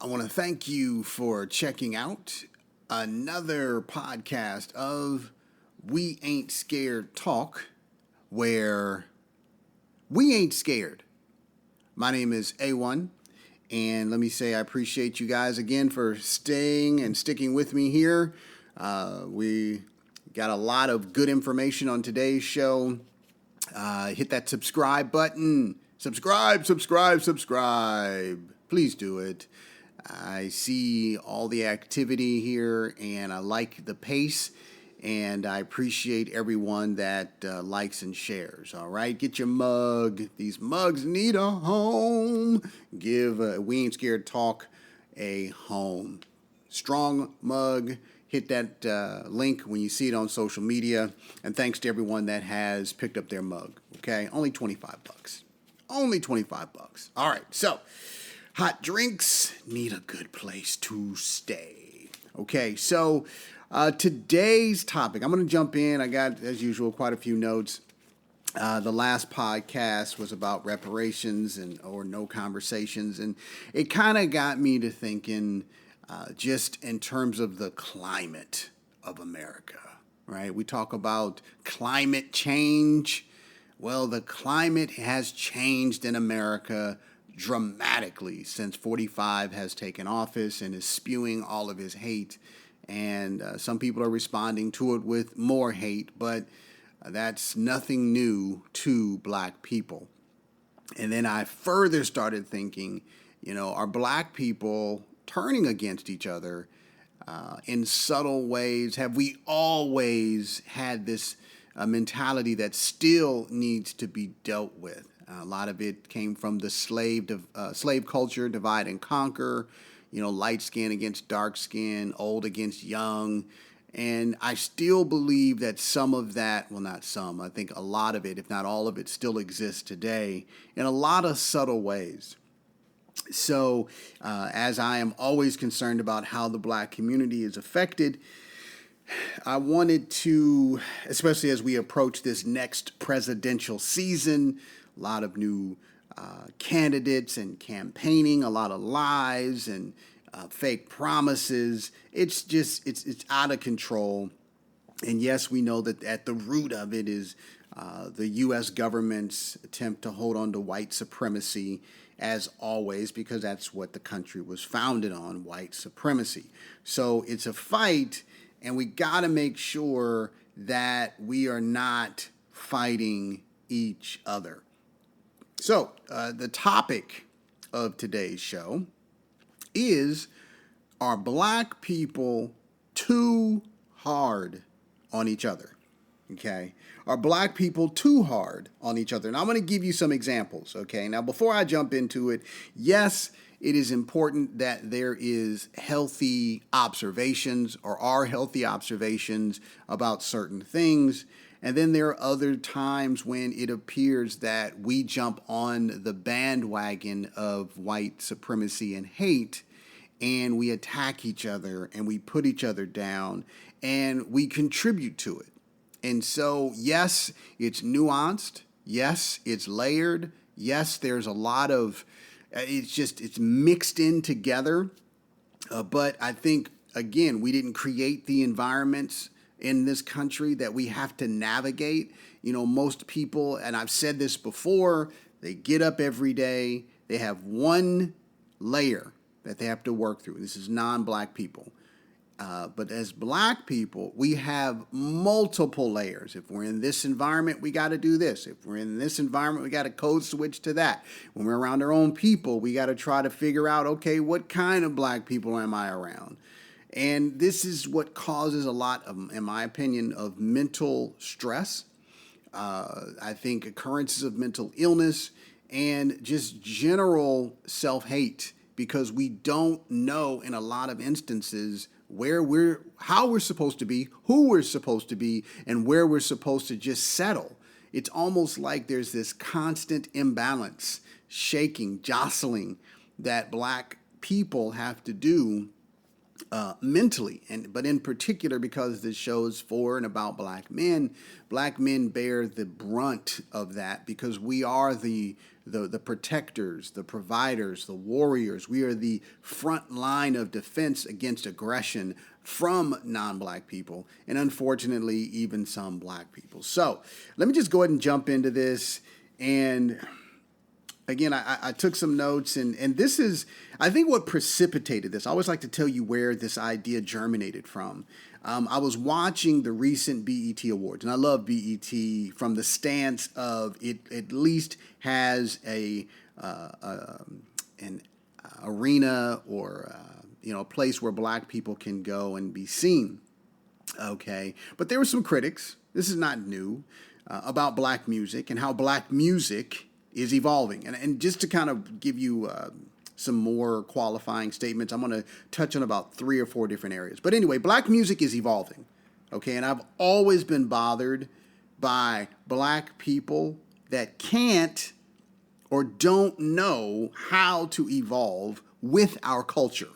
I want to thank you for checking out another podcast of We Ain't Scared Talk, where we ain't scared. My name is A1, and let me say I appreciate you guys again for staying and sticking with me here. We got a lot of good information on today's show. Hit that subscribe button. Subscribe. Please do it. I see all the activity here, and I like the pace, and I appreciate everyone that likes and shares. All right, get your mug. These mugs need a home. Give We Ain't Scared Talk a home. Strong mug. Hit that link when you see it on social media. And thanks to everyone that has picked up their mug. Okay, only $25. Only $25. All right, so hot drinks need a good place to stay. Okay, so today's topic, I'm going to jump in. I got, as usual, quite a few notes. The last podcast was about reparations or no conversations, and it kind of got me to thinking just in terms of the climate of America, right? We talk about climate change. Well, the climate has changed in America dramatically since 45 has taken office and is spewing all of his hate. And some people are responding to it with more hate, but that's nothing new to black people. And then I further started thinking, are black people turning against each other in subtle ways? Have we always had this mentality that still needs to be dealt with? A lot of it came from the slave culture, divide and conquer, light skin against dark skin, old against young. And I still believe that some of that, well, not some, I think a lot of it, if not all of it, still exists today in a lot of subtle ways. So as I am always concerned about how the black community is affected, I wanted to, especially as we approach this next presidential season, a lot of new candidates and campaigning, a lot of lies and fake promises. It's out of control. And yes, we know that at the root of it is the U.S. government's attempt to hold on to white supremacy, as always, because that's what the country was founded on, white supremacy. So it's a fight, and we got to make sure that we are not fighting each other. So the topic of today's show is, are black people too hard on each other? Okay. Are black people too hard on each other? And I'm going to give you some examples. Okay. Now, before I jump into it, yes, it is important that there is healthy observations or are healthy observations about certain things. And then there are other times when it appears that we jump on the bandwagon of white supremacy and hate, and we attack each other and we put each other down and we contribute to it. And so, yes, it's nuanced. Yes, it's layered. Yes, there's a lot of, it's mixed in together. But I think, again, we didn't create the environments in this country that we have to navigate. Most people, and I've said this before, they get up every day, they have one layer that they have to work through. This is non-black people. But as black people, we have multiple layers. If we're in this environment, we got to do this. If we're in this environment, we got to code switch to that. When we're around our own people, we got to try to figure out, okay, what kind of black people am I around? And this is what causes a lot of, in my opinion, of mental stress. I think occurrences of mental illness and just general self-hate, because we don't know in a lot of instances how we're supposed to be, who we're supposed to be, and where we're supposed to just settle. It's almost like there's this constant imbalance, shaking, jostling that black people have to do mentally, but in particular, because this show is for and about black men bear the brunt of that, because we are the the protectors, the providers, the warriors. We are the front line of defense against aggression from non-black people, and unfortunately, even some black people. So let me just go ahead and jump into this. And again, I took some notes, and this is, I think, what precipitated this. I always like to tell you where this idea germinated from. I was watching the recent BET Awards, and I love BET from the stance of it at least has an arena or a place where black people can go and be seen. Okay, but there were some critics. This is not new about black music and how black music is evolving. And just to kind of give you some more qualifying statements, I'm going to touch on about 3 or 4 different areas. But anyway, black music is evolving, okay? And I've always been bothered by black people that can't or don't know how to evolve with our culture,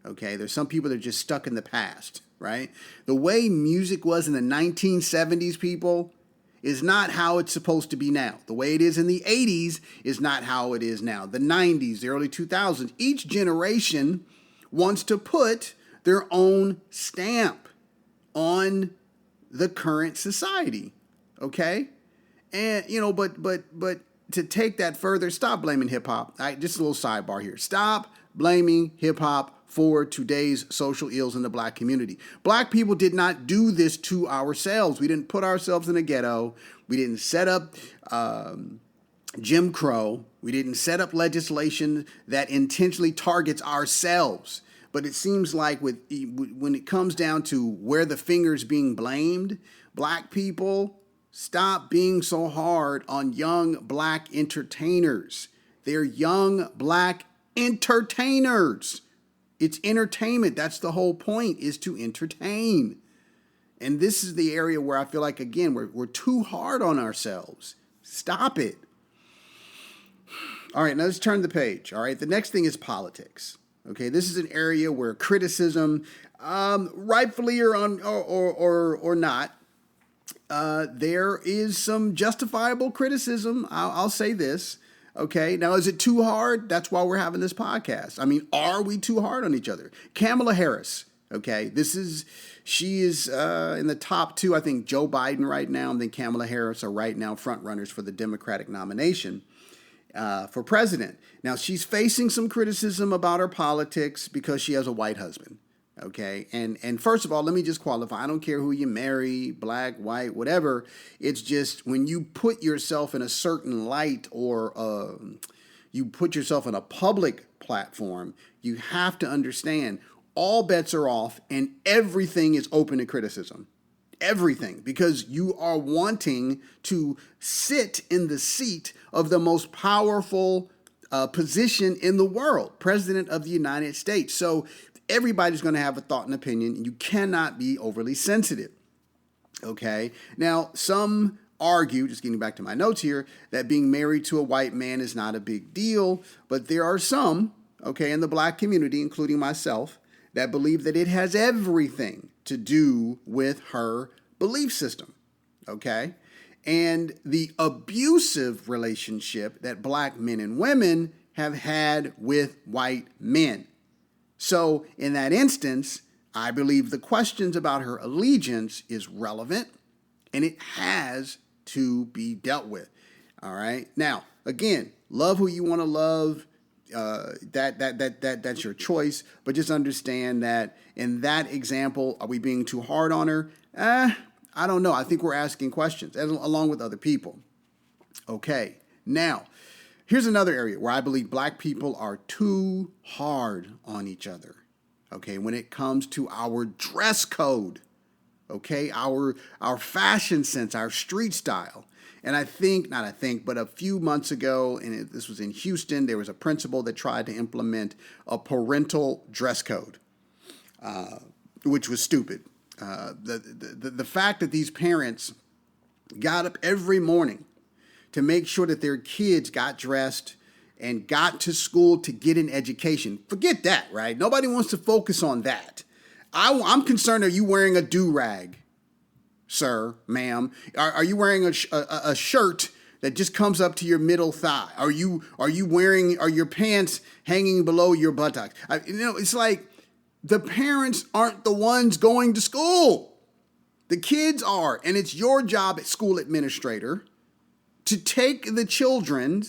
okay? There's some people that are just stuck in the past, right? The way music was in the 1970s, people, is not how it's supposed to be now. The way it is in the 80s is not how it is now. The 90s, the early 2000s, each generation wants to put their own stamp on the current society, okay? And, but to take that further, stop blaming hip hop. Just a little sidebar here. Stop blaming hip hop for today's social ills in the black community. Black people did not do this to ourselves. We didn't put ourselves in a ghetto. We didn't set up Jim Crow. We didn't set up legislation that intentionally targets ourselves. But it seems like when it comes down to where the finger's being blamed, black people, stop being so hard on young black entertainers. They're young black entertainers. It's entertainment. That's the whole point, is to entertain. And this is the area where I feel like, again, we're too hard on ourselves. Stop it. All right, now let's turn the page. All right, the next thing is politics. Okay, this is an area where criticism, rightfully or not, there is some justifiable criticism. I'll say this. Okay, now is it too hard? That's why we're having this podcast. I mean, are we too hard on each other? Kamala Harris, okay, she is in the top 2. I think Joe Biden right now and then Kamala Harris are right now front runners for the Democratic nomination for president. Now, she's facing some criticism about her politics because she has a white husband. Okay, and first of all, let me just qualify. I don't care who you marry, black, white, whatever. It's just when you put yourself in a certain light or you put yourself in a public platform, you have to understand all bets are off and everything is open to criticism. Everything, because you are wanting to sit in the seat of the most powerful position in the world, President of the United States. So everybody's going to have a thought and opinion, and you cannot be overly sensitive, okay? Now, some argue, just getting back to my notes here, that being married to a white man is not a big deal, but there are some, okay, in the black community, including myself, that believe that it has everything to do with her belief system, okay? And the abusive relationship that black men and women have had with white men. So in that instance, I believe the questions about her allegiance is relevant and it has to be dealt with. All right. Now, again, love who you want to love. That's your choice. But just understand that in that example, are we being too hard on her? I don't know. I think we're asking questions along with other people. Okay. Now, here's another area where I believe black people are too hard on each other, okay, when it comes to our dress code, okay, our fashion sense, our street style. And but a few months ago, and this was in Houston, there was a principal that tried to implement a parental dress code, which was stupid. The fact that these parents got up every morning to make sure that their kids got dressed and got to school to get an education. Forget that, right? Nobody wants to focus on that. I'm concerned, are you wearing a do-rag, sir, ma'am? Are you wearing a shirt that just comes up to your middle thigh? Are you wearing, are your pants hanging below your buttocks? It's like the parents aren't the ones going to school. The kids are, and it's your job as school administrator to take the children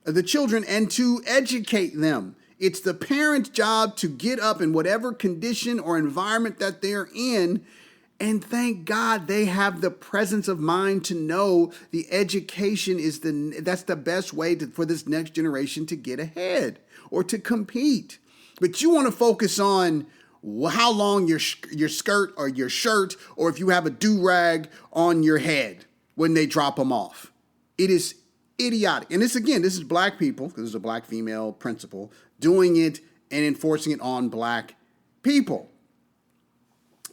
and to educate them. It's the parent's job to get up in whatever condition or environment that they're in, and thank God they have the presence of mind to know the education is that's the best way for this next generation to get ahead or to compete. But you want to focus on how long your skirt or your shirt, or if you have a do-rag on your head when they drop them off. It is idiotic. And this is black people, because it's a black female principal, doing it and enforcing it on black people.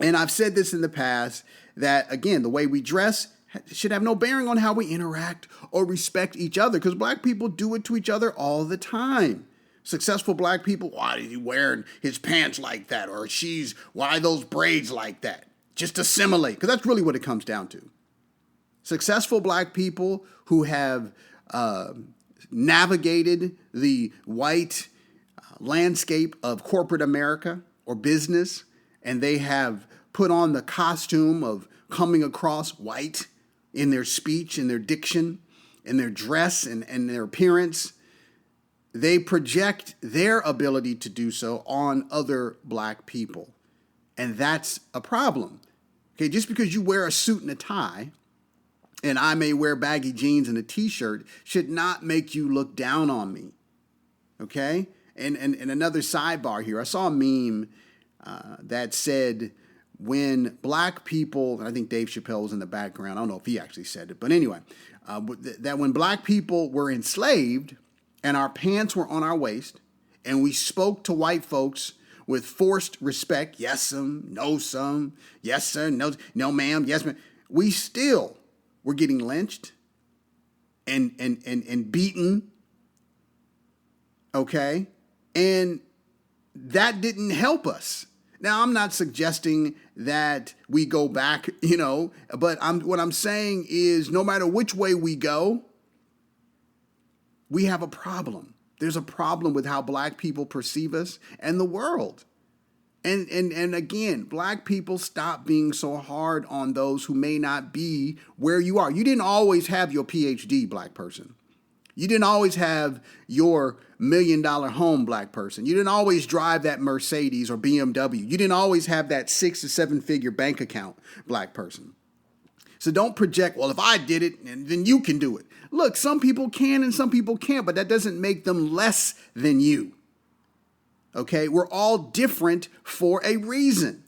And I've said this in the past, that, again, the way we dress should have no bearing on how we interact or respect each other, because black people do it to each other all the time. Successful black people, why is he wearing his pants like that? Or why those braids like that? Just assimilate, because that's really what it comes down to. Successful black people who have navigated the white landscape of corporate America or business, and they have put on the costume of coming across white in their speech, in their diction, in their dress, and their appearance. They project their ability to do so on other black people. And that's a problem. Okay, just because you wear a suit and a tie, and I may wear baggy jeans and a t-shirt, should not make you look down on me. Okay? And another sidebar here. I saw a meme that said, when black people, I think Dave Chappelle was in the background, I don't know if he actually said it, but anyway, that when black people were enslaved, and our pants were on our waist, and we spoke to white folks with forced respect, yes, no, yes, sir, no, ma'am, yes, ma'am, we still were getting lynched and beaten, okay? And that didn't help us. Now, I'm not suggesting that we go back, but what I'm saying is no matter which way we go, we have a problem. There's a problem with how black people perceive us and the world. And again, black people, stop being so hard on those who may not be where you are. You didn't always have your PhD, black person. You didn't always have your $1 million home, black person. You didn't always drive that Mercedes or BMW. You didn't always have that 6 to 7 figure bank account, black person. So don't project, well, if I did it, then you can do it. Look, some people can and some people can't, but that doesn't make them less than you. Okay? We're all different for a reason.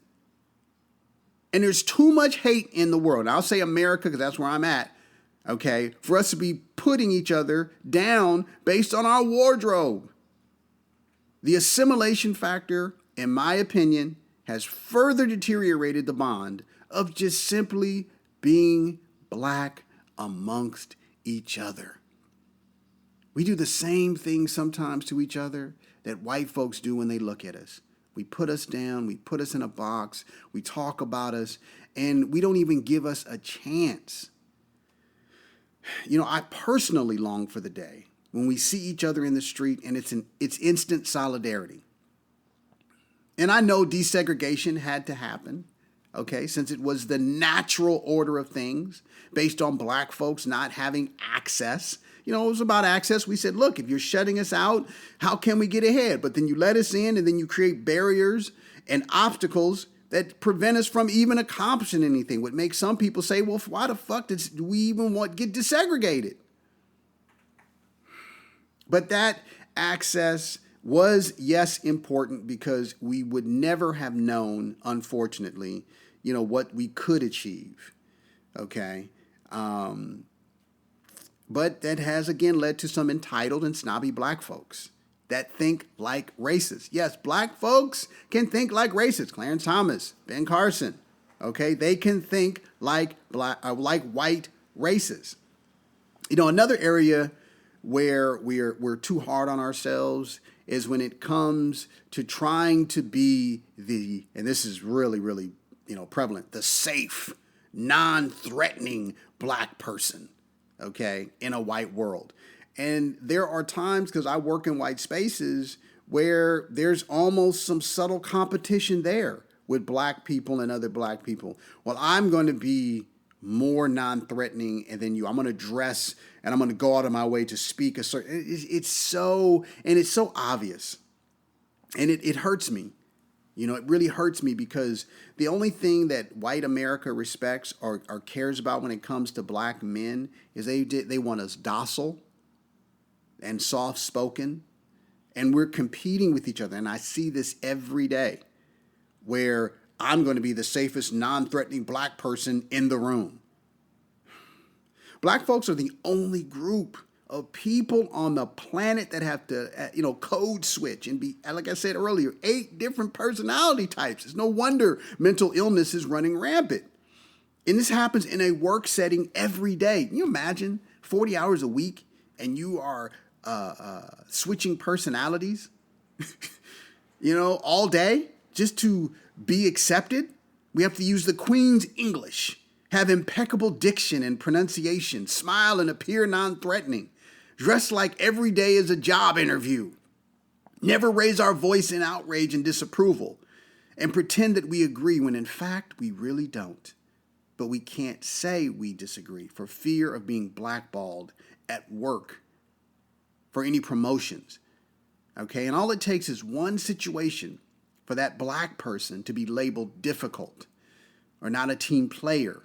And there's too much hate in the world. And I'll say America because that's where I'm at. Okay? For us to be putting each other down based on our wardrobe. The assimilation factor, in my opinion, has further deteriorated the bond of just simply being black amongst each other. We do the same thing sometimes to each other that white folks do when they look at us. We put us down, we put us in a box, we talk about us, and we don't even give us a chance. I personally long for the day when we see each other in the street and it's instant solidarity. And I know desegregation had to happen. Okay, since it was the natural order of things based on black folks not having access. It was about access. We said, look, if you're shutting us out, how can we get ahead? But then you let us in, and then you create barriers and obstacles that prevent us from even accomplishing anything. What makes some people say, well, why the fuck do we even get desegregated? But that access was, yes, important because we would never have known, unfortunately, what we could achieve, okay? But that has, again, led to some entitled and snobby black folks that think like racists. Yes, black folks can think like racists. Clarence Thomas, Ben Carson, okay? They can think like white racists. Another area where we're too hard on ourselves is when it comes to trying to be and this is really, really, prevalent, the safe, non-threatening black person, okay, in a white world. And there are times, because I work in white spaces, where there's almost some subtle competition there with black people and other black people. Well, I'm going to be more non-threatening and then you. I'm going to dress and I'm going to go out of my way to speak a certain. It's so obvious, and it hurts me. You know, it really hurts me because the only thing that white America respects or cares about when it comes to black men is they want us docile and soft-spoken, and we're competing with each other. And I see this every day where I'm going to be the safest, non-threatening black person in the room. Black folks are the only group of people on the planet that have to, code switch and be, like I said earlier, 8 different personality types. It's no wonder mental illness is running rampant. And this happens in a work setting every day. Can you imagine 40 hours a week and you are switching personalities, all day just to be accepted? We have to use the Queen's English, have impeccable diction and pronunciation, smile and appear non-threatening, dress like every day is a job interview, never raise our voice in outrage and disapproval, and pretend that we agree when in fact we really don't. But we can't say we disagree for fear of being blackballed at work for any promotions. Okay, and all it takes is one situation for that black person to be labeled difficult or not a team player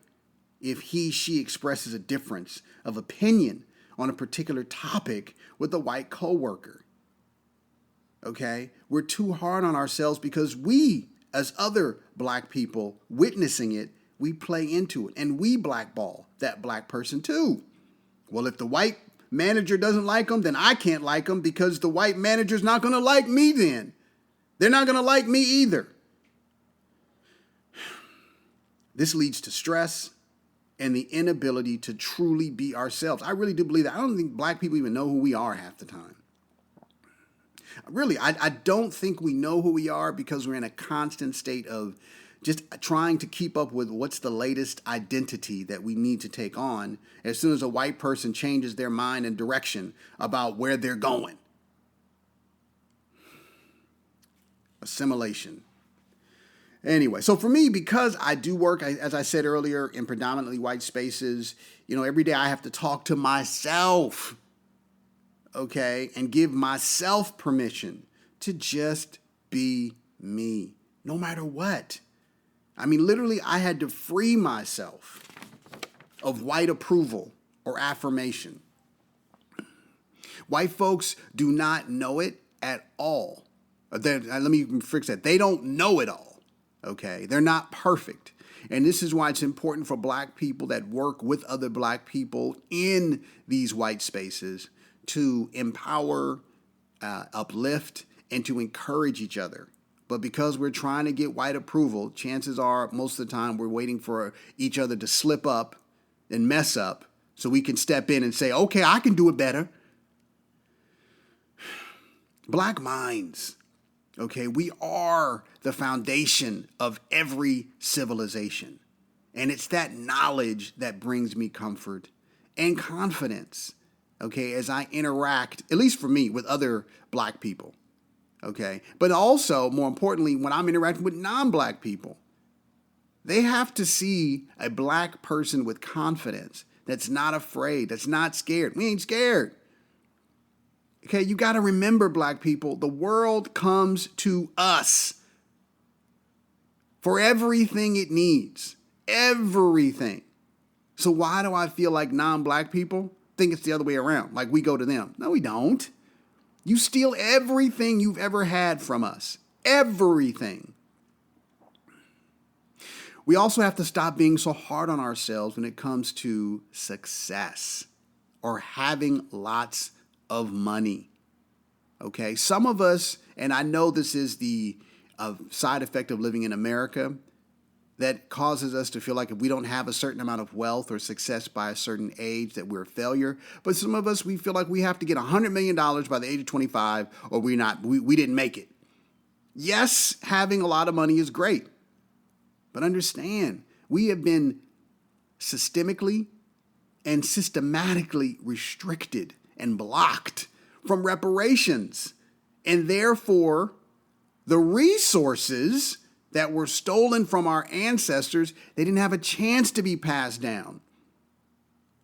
if she expresses a difference of opinion on a particular topic with a white coworker. Okay, we're too hard on ourselves because we, as other black people witnessing it, we play into it and we blackball that black person too. Well, if the white manager doesn't like them, then I can't like them because the white manager's not going to like me then. They're not going to like me either. This leads to stress and the inability to truly be ourselves. I really do believe that. I don't think black people even know who we are half the time. Really, I don't think we know who we are because we're in a constant state of just trying to keep up with what's the latest identity that we need to take on as soon as a white person changes their mind and direction about where they're going. Assimilation. Anyway, so for me, because I do work, as I said earlier, in predominantly white spaces, every day I have to talk to myself, okay, and give myself permission to just be me, no matter what. I mean, literally, I had to free myself of white approval or affirmation. White folks do not know it at all. Let me fix that. They don't know it all, okay? They're not perfect. And this is why it's important for black people that work with other black people in these white spaces to empower, uplift, and to encourage each other. But because we're trying to get white approval, chances are most of the time we're waiting for each other to slip up and mess up so we can step in and say, okay, I can do it better. Black minds, okay, we are the foundation of every civilization. And it's that knowledge that brings me comfort and confidence, okay, as I interact, at least for me, with other black people. Okay, but also, more importantly, when I'm interacting with non-black people, they have to see a black person with confidence that's not afraid, that's not scared. We ain't scared. Okay, you got to remember, black people, the world comes to us for everything it needs, everything. So why do I feel like non-black people think it's the other way around, like we go to them? No, we don't. You steal everything you've ever had from us. Everything. We also have to stop being so hard on ourselves when it comes to success or having lots of money. Okay? Some of us, and I know this is the side effect of living in America, that causes us to feel like if we don't have a certain amount of wealth or success by a certain age that we're a failure. But some of us, we feel like we have to get $100 million by the age of 25 or we didn't make it. Yes, having a lot of money is great. But understand, we have been systemically and systematically restricted and blocked from reparations. And therefore, the resources that were stolen from our ancestors, they didn't have a chance to be passed down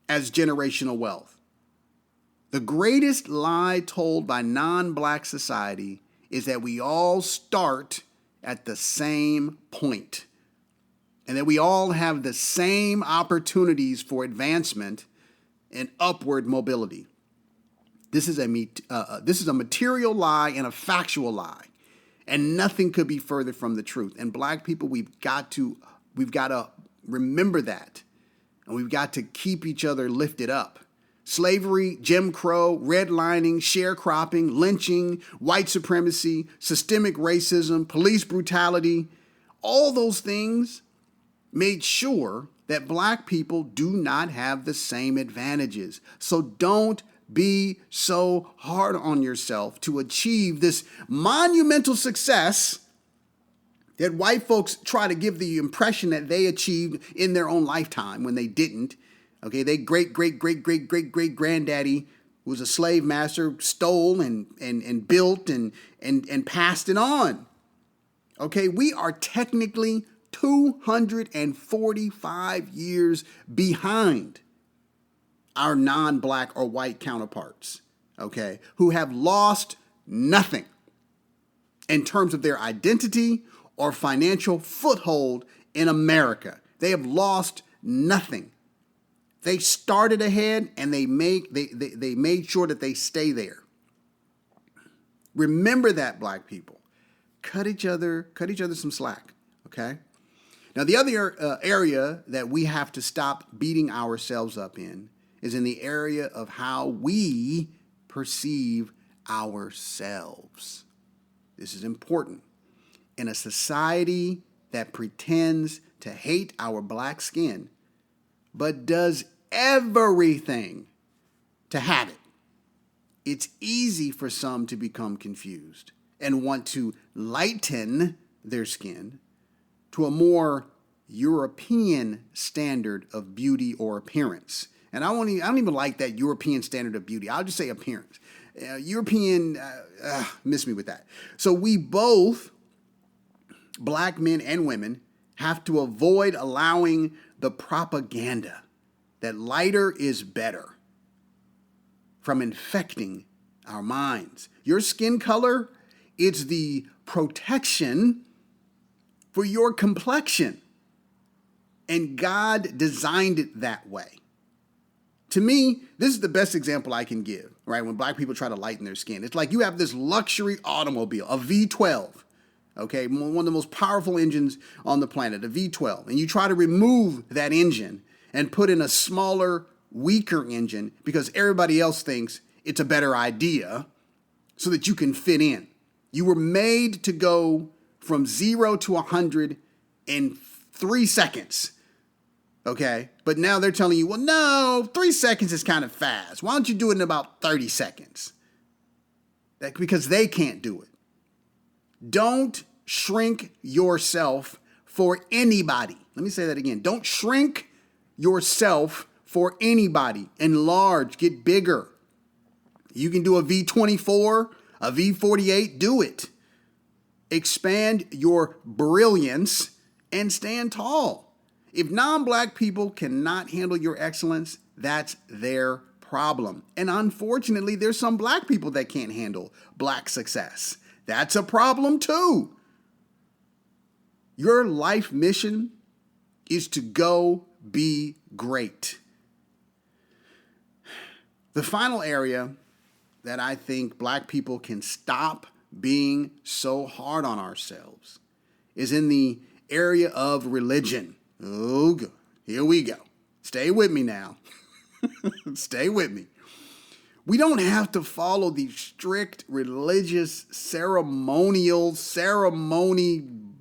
as generational wealth. The greatest lie told by non-black society is that we all start at the same point and that we all have the same opportunities for advancement and upward mobility. This is a material lie and a factual lie, and nothing could be further from the truth. And black people, we've got to remember that, and we've got to keep each other lifted up. Slavery, Jim Crow, redlining, sharecropping, lynching, white supremacy, systemic racism, police brutality, all those things made sure that black people do not have the same advantages. So don't be so hard on yourself to achieve this monumental success that white folks try to give the impression that they achieved in their own lifetime when they didn't. Okay, they great-great-great-great-great-granddaddy, who was a slave master, stole and built and passed it on. Okay, we are technically 245 years behind our non-black or white counterparts, okay, who have lost nothing in terms of their identity or financial foothold in America. They have lost nothing. They started ahead and they made sure that they stay there. Remember that, black people. Cut each other some slack, okay? Now, the other area that we have to stop beating ourselves up in is in the area of how we perceive ourselves. This is important. In a society that pretends to hate our black skin, but does everything to have it, it's easy for some to become confused and want to lighten their skin to a more European standard of beauty or appearance. And I don't even like that European standard of beauty. I'll just say appearance. European, miss me with that. So we both, black men and women, have to avoid allowing the propaganda that lighter is better from infecting our minds. Your skin color, it's the protection for your complexion. And God designed it that way. To me, this is the best example I can give, right? When black people try to lighten their skin. It's like you have this luxury automobile, a V12, okay? One of the most powerful engines on the planet, a V12. And you try to remove that engine and put in a smaller, weaker engine because everybody else thinks it's a better idea so that you can fit in. You were made to go from 0 to 100 in 3 seconds. Okay, but now they're telling you, well, no, 3 seconds is kind of fast. Why don't you do it in about 30 seconds? Because they can't do it. Don't shrink yourself for anybody. Let me say that again. Don't shrink yourself for anybody. Enlarge, get bigger. You can do a V24, a V48, do it. Expand your brilliance and stand tall. If non-black people cannot handle your excellence, that's their problem. And unfortunately, there's some black people that can't handle black success. That's a problem too. Your life mission is to go be great. The final area that I think black people can stop being so hard on ourselves is in the area of religion. Oh, good. Here we go. Stay with me now. Stay with me. We don't have to follow the strict religious ceremony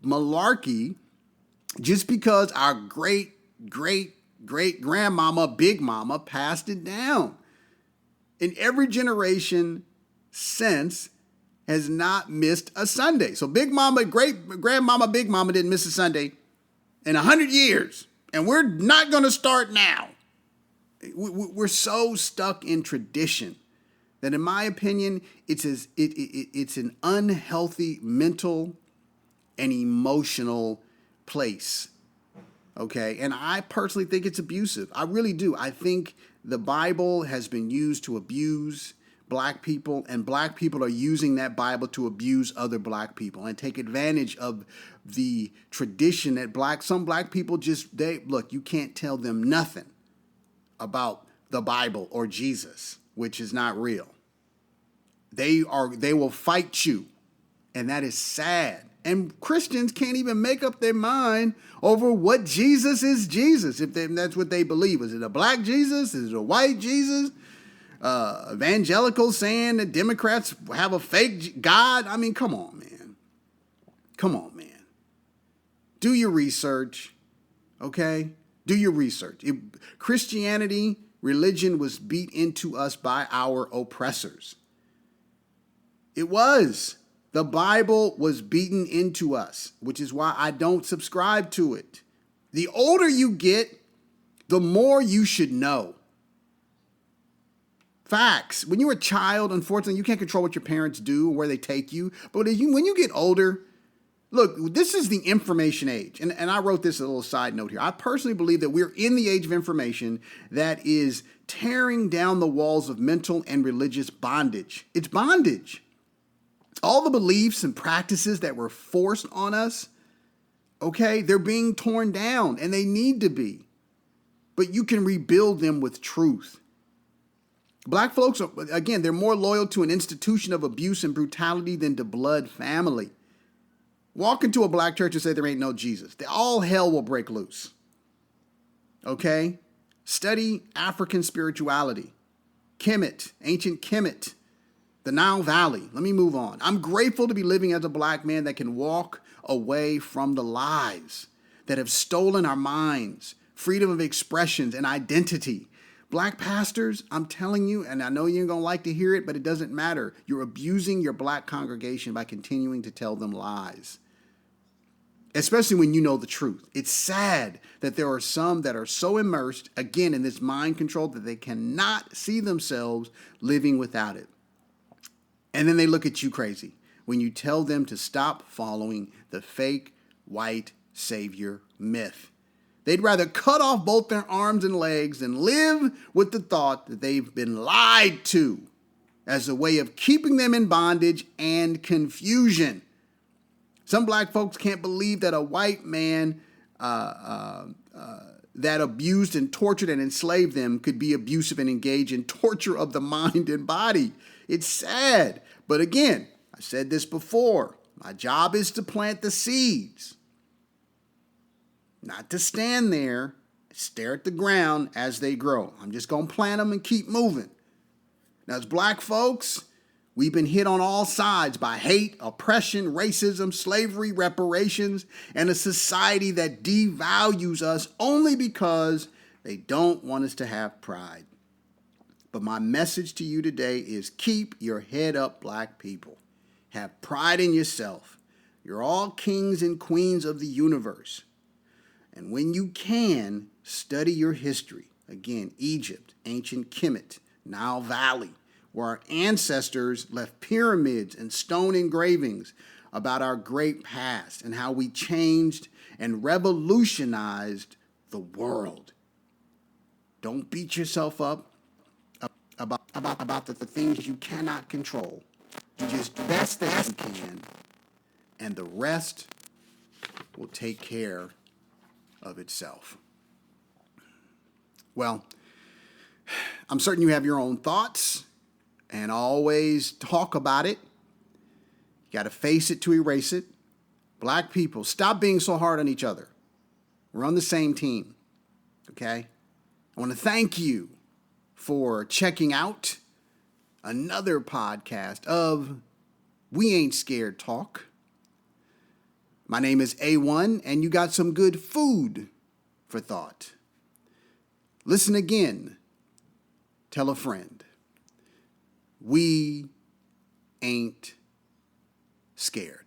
malarkey just because our great grandmama, Big Mama passed it down. And every generation since has not missed a Sunday. So Big Mama, great grandmama, Big Mama didn't miss a Sunday in 100 years, and we're not going to start now. We're so stuck in tradition that, in my opinion, it's an unhealthy mental and emotional place. Okay, and I personally think it's abusive. I really do. I think the Bible has been used to abuse black people, and black people are using that Bible to abuse other black people and take advantage of the tradition that some black people look, you can't tell them nothing about the Bible or Jesus, which is not real. They will fight you, and that is sad. And Christians can't even make up their mind over what Jesus is Jesus, if that's what they believe. Is it a black Jesus? Is it a white Jesus? Evangelicals saying that Democrats have a fake God? I mean, come on, man. Come on, man. Do your research, okay? Do your research. Christianity, religion was beat into us by our oppressors. It was. The Bible was beaten into us, which is why I don't subscribe to it. The older you get, the more you should know. Facts. When you're a child, unfortunately, you can't control what your parents do or where they take you. But when you get older, look, this is the information age. And I wrote this a little side note here. I personally believe that we're in the age of information that is tearing down the walls of mental and religious bondage. It's bondage. All the beliefs and practices that were forced on us, okay, they're being torn down, and they need to be. But you can rebuild them with truth. Black folks, again, they're more loyal to an institution of abuse and brutality than to blood family. Walk into a black church and say there ain't no Jesus. All hell will break loose. Okay? Study African spirituality. Kemet, ancient Kemet. The Nile Valley. Let me move on. I'm grateful to be living as a black man that can walk away from the lies that have stolen our minds, freedom of expressions, and identity. Black pastors, I'm telling you, and I know you're going to like to hear it, but it doesn't matter. You're abusing your black congregation by continuing to tell them lies, especially when you know the truth. It's sad that there are some that are so immersed, again, in this mind control that they cannot see themselves living without it. And then they look at you crazy when you tell them to stop following the fake white savior myth. They'd rather cut off both their arms and legs than live with the thought that they've been lied to as a way of keeping them in bondage and confusion. Some black folks can't believe that a white man that abused and tortured and enslaved them could be abusive and engage in torture of the mind and body. It's sad. But again, I said this before. My job is to plant the seeds, not to stand there and stare at the ground as they grow. I'm just going to plant them and keep moving. Now, as black folks, we've been hit on all sides by hate, oppression, racism, slavery, reparations, and a society that devalues us only because they don't want us to have pride. But my message to you today is keep your head up, black people. Have pride in yourself. You're all kings and queens of the universe. And when you can, study your history. Again, Egypt, ancient Kemet, Nile Valley, where our ancestors left pyramids and stone engravings about our great past and how we changed and revolutionized the world. Don't beat yourself up about the things you cannot control. You just do the best that you can, and the rest will take care of itself. Well, I'm certain you have your own thoughts, and always talk about it. You got to face it to erase it. Black people, stop being so hard on each other. We're on the same team, okay? I want to thank you for checking out another podcast of We Ain't Scared Talk. My name is A1, and you got some good food for thought. Listen again. Tell a friend. We ain't scared.